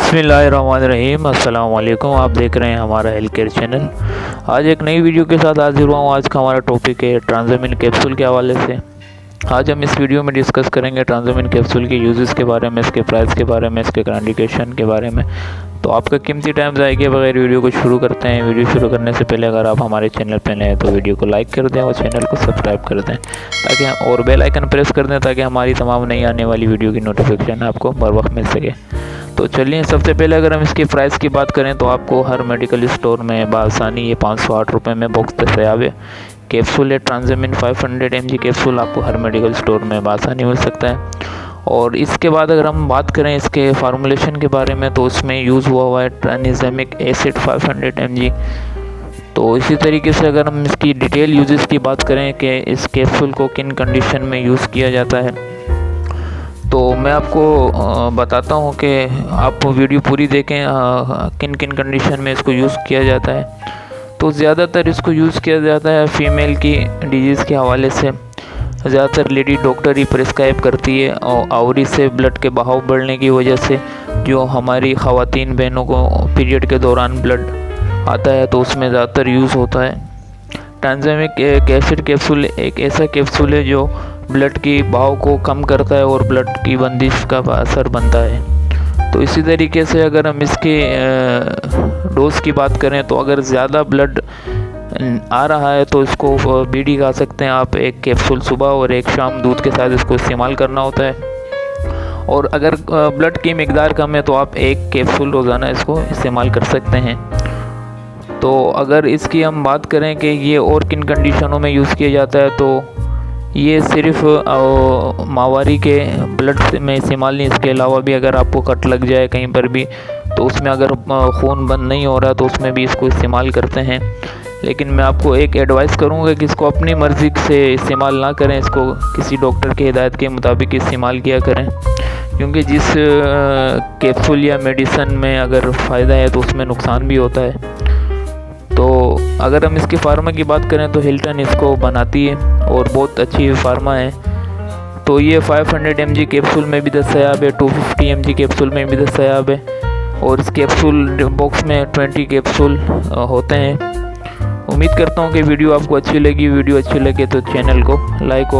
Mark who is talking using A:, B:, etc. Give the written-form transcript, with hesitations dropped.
A: बिस्मिल्लाहिर्रहमानिर्रहीम। अस्सलाम वालेकुम। आप देख रहे हैं हमारा हेल्थ केयर चैनल। आज एक नई वीडियो के साथ हाजिर हुआ हूँ। आज का हमारा टॉपिक है ट्रांसमिन कैप्सूल के हवाले से। आज हम इस वीडियो में डिस्कस करेंगे ट्रांसमिन कैप्सूल के यूजेस के बारे में, इसके प्राइस के बारे में, इसके कंडीकेशन के बारे में। तो आपका कीमती टाइम ज़ाया किए बगैर वीडियो को शुरू करते हैं। वीडियो शुरू करने से पहले अगर आप हमारे चैनल पर नए हैं तो वीडियो को लाइक कर दें और चैनल को सब्सक्राइब कर दें ताकि और बेल आइकन प्रेस कर दें ताकि हमारी तमाम नई आने वाली वीडियो की नोटिफिकेशन आपको बर वक्त मिल सके। तो चलिए, सबसे पहले अगर हम इसके प्राइस की बात करें तो आपको हर मेडिकल स्टोर में बासानी ये 508 रुपये में बॉक्स दस्तयाब है। कैप्सूल है ट्रांसमिन 500 mg कैप्सूल आपको हर मेडिकल स्टोर में बासानी मिल सकता है। और इसके बाद अगर हम बात करें इसके फार्मूलेशन के बारे में तो उसमें यूज़ हुआ है ट्रांएग्जामिक एसिड 500 mg। तो इसी तरीके से अगर हम इसकी डिटेल यूजेस की बात करें कि इस कैप्सूल को किन कंडीशन में यूज़ किया जाता है तो मैं आपको बताता हूँ कि आप वीडियो पूरी देखें किन किन कंडीशन में इसको यूज़ किया जाता है। तो ज़्यादातर इसको यूज़ किया जाता है फीमेल की डिजीज़ के हवाले से। ज़्यादातर लेडी डॉक्टर ही प्रिस्क्राइब करती है और आवरी से ब्लड के बहाव बढ़ने की वजह से जो हमारी ख़वातीन बहनों को पीरियड के दौरान ब्लड आता है तो उसमें ज़्यादातर यूज़ होता है। ट्रांएग्जामिक एसिड कैप्सूल एक ऐसा कैप्सूल है जो ब्लड की बहाव को कम करता है और ब्लड की बंदिश का असर बनता है। तो इसी तरीके से अगर हम इसके डोज की बात करें तो अगर ज़्यादा ब्लड आ रहा है तो इसको बीडी खा सकते हैं आप। एक कैप्सूल सुबह और एक शाम दूध के साथ इसको इस्तेमाल करना होता है। और अगर ब्लड की मिकदार कम है तो आप एक कैप्सूल रोज़ाना इसको इस्तेमाल कर सकते हैं। तो अगर इसकी हम बात करें कि ये और किन कंडीशनों में यूज़ किया जाता है तो ये सिर्फ माहवारी के ब्लड में इस्तेमाल नहीं, इसके अलावा भी अगर आपको कट लग जाए कहीं पर भी तो उसमें अगर खून बंद नहीं हो रहा तो उसमें भी इसको इस्तेमाल करते हैं। लेकिन मैं आपको एक एडवाइस करूंगा कि इसको अपनी मर्ज़ी से इस्तेमाल ना करें, इसको किसी डॉक्टर की हिदायत के मुताबिक इस्तेमाल किया करें क्योंकि जिस कैप्सूल या मेडिसन में अगर फ़ायदा है तो उसमें नुकसान भी होता है। तो अगर हम इसकी फार्मा की बात करें तो हिल्टन इसको बनाती है और बहुत अच्छी फार्मा है। तो ये 500 mg कैप्सूल में भी दस्तयाब है, 250 mg कैप्सूल में भी दस्तयाब है और इस कैप्सूल बॉक्स में 20 कैप्सूल होते हैं। उम्मीद करता हूँ कि वीडियो आपको अच्छी लगी। वीडियो अच्छी लगे तो चैनल को लाइक और